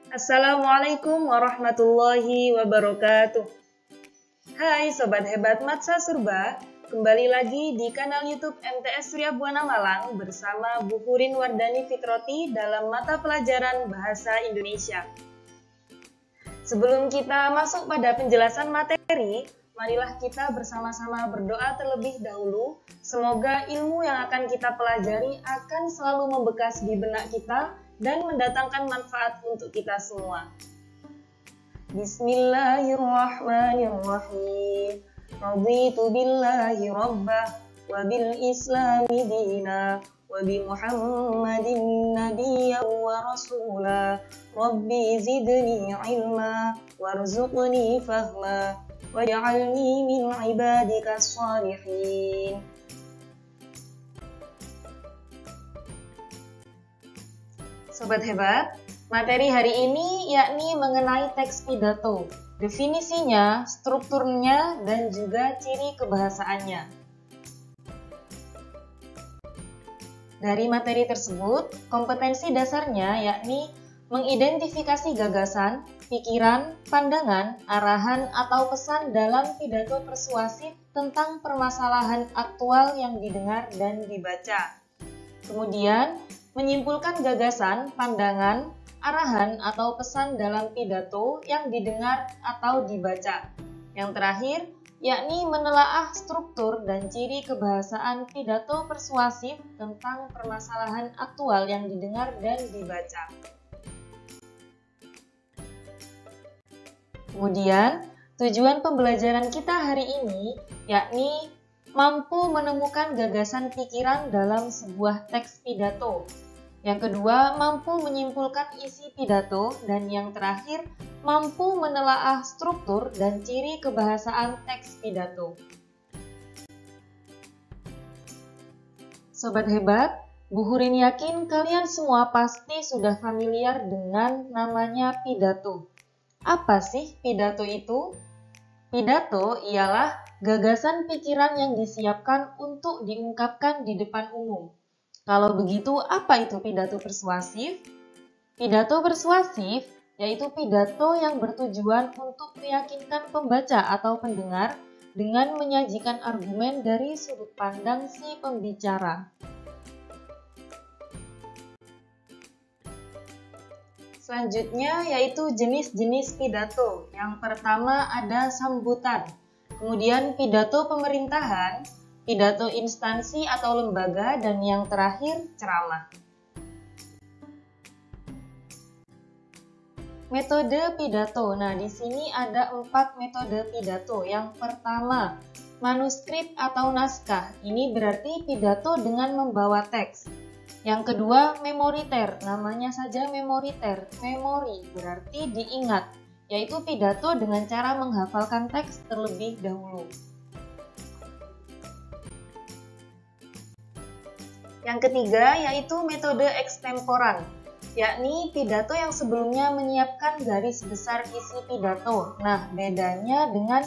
Assalamualaikum warahmatullahi wabarakatuh. Hai Sobat Hebat Matsa Surba, kembali lagi di kanal YouTube MTS Surya Buana Malang bersama Bu Hurin Wardani Fitroti dalam mata pelajaran Bahasa Indonesia. Sebelum kita masuk pada penjelasan materi, marilah kita bersama-sama berdoa terlebih dahulu. Semoga ilmu yang akan kita pelajari akan selalu membekas di benak kita dan mendatangkan manfaat untuk kita semua. Bismillahirrahmanirrahim. Raditu billahi rabbah wa bil islami dina wa bi Muhammadin nabiyyan wa rasula. Rabbi zidni ilma warzuqni fahma waj'alni min ibadikas shalihin. Sobat Hebat, materi hari ini yakni mengenai teks pidato, definisinya, strukturnya, dan juga ciri kebahasaannya. Dari materi tersebut, kompetensi dasarnya yakni mengidentifikasi gagasan, pikiran, pandangan, arahan, atau pesan dalam pidato persuasif tentang permasalahan aktual yang didengar dan dibaca. Kemudian, menyimpulkan gagasan, pandangan, arahan, atau pesan dalam pidato yang didengar atau dibaca. Yang terakhir, yakni menelaah struktur dan ciri kebahasaan pidato persuasif tentang permasalahan aktual yang didengar dan dibaca. Kemudian, tujuan pembelajaran kita hari ini yakni mampu menemukan gagasan pikiran dalam sebuah teks pidato. Yang kedua, mampu menyimpulkan isi pidato, dan yang terakhir, mampu menelaah struktur dan ciri kebahasaan teks pidato. Sobat Hebat, Bu Hurin yakin kalian semua pasti sudah familiar dengan namanya pidato. Apa sih pidato itu? Pidato ialah gagasan pikiran yang disiapkan untuk diungkapkan di depan umum. Kalau begitu, apa itu pidato persuasif? Pidato persuasif yaitu pidato yang bertujuan untuk meyakinkan pembaca atau pendengar dengan menyajikan argumen dari sudut pandang si pembicara. Selanjutnya yaitu jenis-jenis pidato. Yang pertama ada sambutan, kemudian pidato pemerintahan, pidato instansi atau lembaga, dan yang terakhir ceramah. Metode pidato. Nah, di sini ada 4 metode pidato. Yang pertama, manuskrip atau naskah. Ini berarti pidato dengan membawa teks. Yang kedua, memoriter. Namanya saja memoriter. Memori berarti diingat, yaitu pidato dengan cara menghafalkan teks terlebih dahulu. Yang ketiga yaitu metode ekstemporan, yakni pidato yang sebelumnya menyiapkan garis besar isi pidato. Nah, bedanya dengan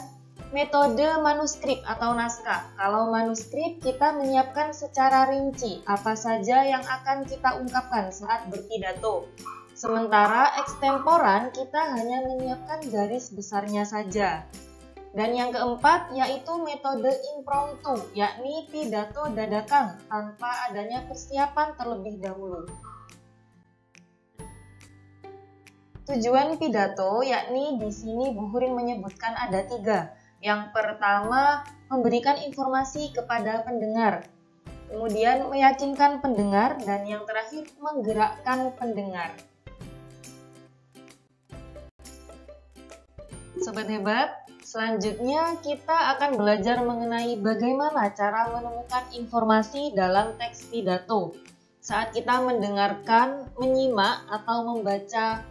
metode manuskrip atau naskah. Kalau manuskrip kita menyiapkan secara rinci apa saja yang akan kita ungkapkan saat berpidato. Sementara ekstemporan kita hanya menyiapkan garis besarnya saja. Dan yang keempat yaitu metode impromptu, yakni pidato dadakan tanpa adanya persiapan terlebih dahulu. Tujuan pidato yakni di sini Bu Hurin menyebutkan ada 3. Yang pertama, memberikan informasi kepada pendengar. Kemudian meyakinkan pendengar, dan yang terakhir menggerakkan pendengar. Sobat Hebat, selanjutnya kita akan belajar mengenai bagaimana cara menemukan informasi dalam teks pidato. Saat kita mendengarkan, menyimak, atau membaca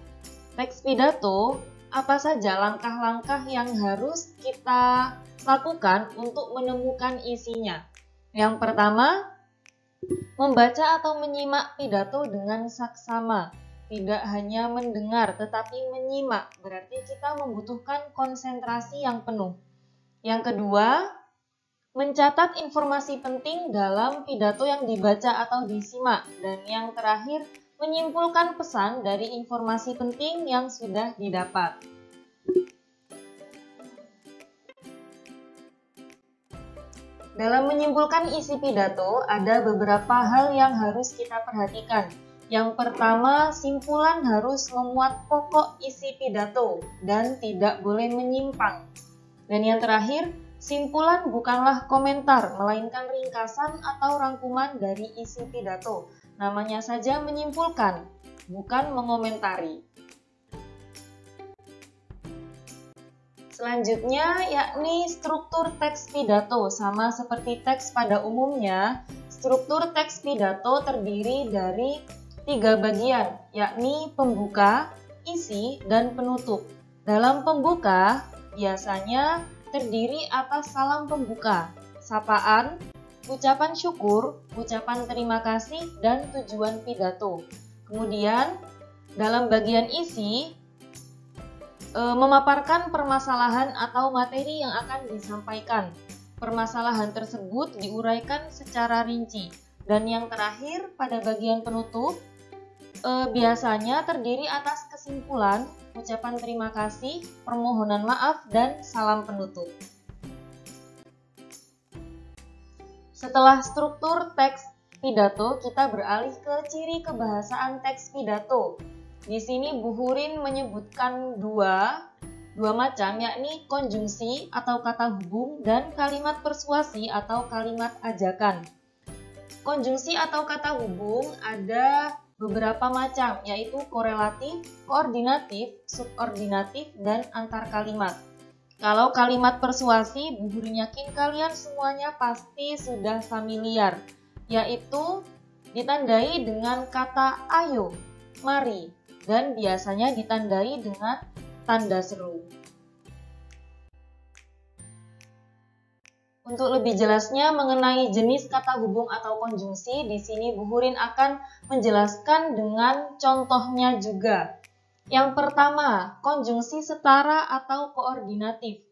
teks pidato, apa saja langkah-langkah yang harus kita lakukan untuk menemukan isinya? Yang pertama, membaca atau menyimak pidato dengan saksama. Tidak hanya mendengar, tetapi menyimak. Berarti kita membutuhkan konsentrasi yang penuh. Yang kedua, mencatat informasi penting dalam pidato yang dibaca atau disimak. Dan yang terakhir, menyimpulkan pesan dari informasi penting yang sudah didapat. Dalam menyimpulkan isi pidato, ada beberapa hal yang harus kita perhatikan. Yang pertama, simpulan harus memuat pokok isi pidato dan tidak boleh menyimpang. Dan yang terakhir, simpulan bukanlah komentar, melainkan ringkasan atau rangkuman dari isi pidato. Namanya saja menyimpulkan, bukan mengomentari. Selanjutnya, yakni struktur teks pidato. Sama seperti teks pada umumnya, struktur teks pidato terdiri dari 3 bagian, yakni pembuka, isi, dan penutup. Dalam pembuka, biasanya terdiri atas salam pembuka, sapaan, ucapan syukur, ucapan terima kasih, dan tujuan pidato. Kemudian, dalam bagian isi, memaparkan permasalahan atau materi yang akan disampaikan. Permasalahan tersebut diuraikan secara rinci. Dan yang terakhir, pada bagian penutup, biasanya terdiri atas kesimpulan, ucapan terima kasih, permohonan maaf, dan salam penutup. Setelah struktur teks pidato, kita beralih ke ciri kebahasaan teks pidato. Di sini Bu Hurin menyebutkan dua macam, yakni konjungsi atau kata hubung dan kalimat persuasi atau kalimat ajakan. Konjungsi atau kata hubung ada beberapa macam, yaitu korelatif, koordinatif, subordinatif, dan antar kalimat. Kalau kalimat persuasi, Bu Hurin yakin kalian semuanya pasti sudah familiar, yaitu ditandai dengan kata ayo, mari, dan biasanya ditandai dengan tanda seru. Untuk lebih jelasnya mengenai jenis kata hubung atau konjungsi, di sini Bu Hurin akan menjelaskan dengan contohnya juga. Yang pertama, konjungsi setara atau koordinatif,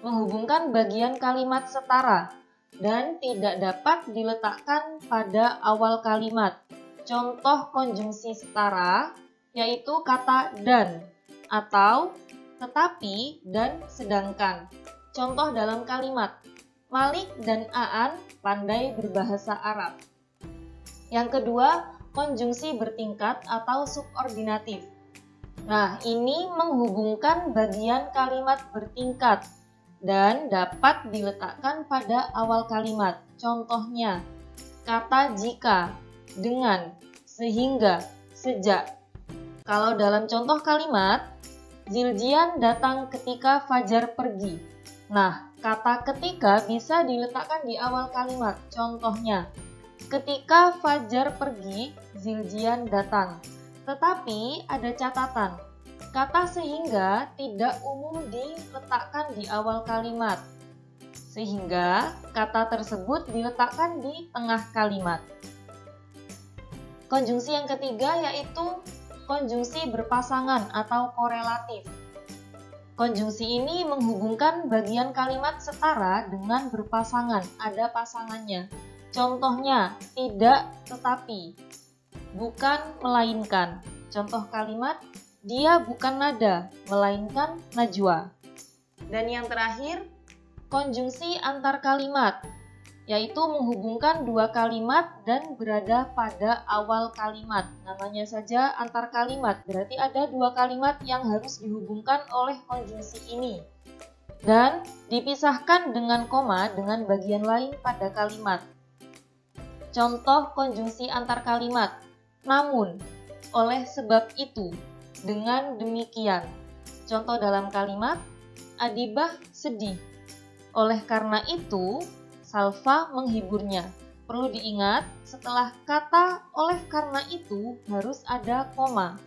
menghubungkan bagian kalimat setara dan tidak dapat diletakkan pada awal kalimat. Contoh konjungsi setara yaitu kata dan atau tetapi dan sedangkan. Contoh dalam kalimat, Malik dan Aan pandai berbahasa Arab. Yang kedua, konjungsi bertingkat atau subordinatif. Nah, ini menghubungkan bagian kalimat bertingkat dan dapat diletakkan pada awal kalimat. Contohnya, kata jika, dengan, sehingga, sejak. Kalau dalam contoh kalimat, Ziljian datang ketika Fajar pergi. Nah, kata ketika bisa diletakkan di awal kalimat. Contohnya, ketika Fajar pergi, Ziljian datang. Tetapi ada catatan, kata sehingga tidak umum diletakkan di awal kalimat. Sehingga kata tersebut diletakkan di tengah kalimat. Konjungsi yang ketiga yaitu konjungsi berpasangan atau korelatif. Konjungsi ini menghubungkan bagian kalimat setara dengan berpasangan, ada pasangannya. Contohnya, tidak tetapi, bukan melainkan. Contoh kalimat, dia bukan nada, melainkan najwa. Dan yang terakhir, konjungsi antar kalimat, yaitu menghubungkan dua kalimat dan berada pada awal kalimat. Namanya saja antar kalimat, berarti ada dua kalimat yang harus dihubungkan oleh konjungsi ini. Dan dipisahkan dengan koma dengan bagian lain pada kalimat. Contoh konjungsi antar kalimat, namun, oleh sebab itu, dengan demikian. Contoh dalam kalimat, Adibah sedih. Oleh karena itu, Salva menghiburnya. Perlu diingat, setelah kata oleh karena itu harus ada koma.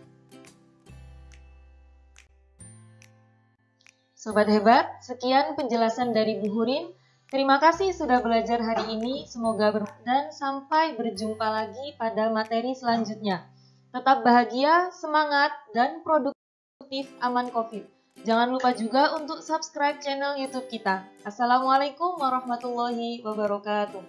Sobat hebat, sekian penjelasan dari Bu Hurin. Terima kasih sudah belajar hari ini. Semoga bermanfaat dan sampai berjumpa lagi pada materi selanjutnya. Tetap bahagia, semangat, dan produktif aman COVID. Jangan lupa juga untuk subscribe channel YouTube kita. Assalamualaikum warahmatullahi wabarakatuh.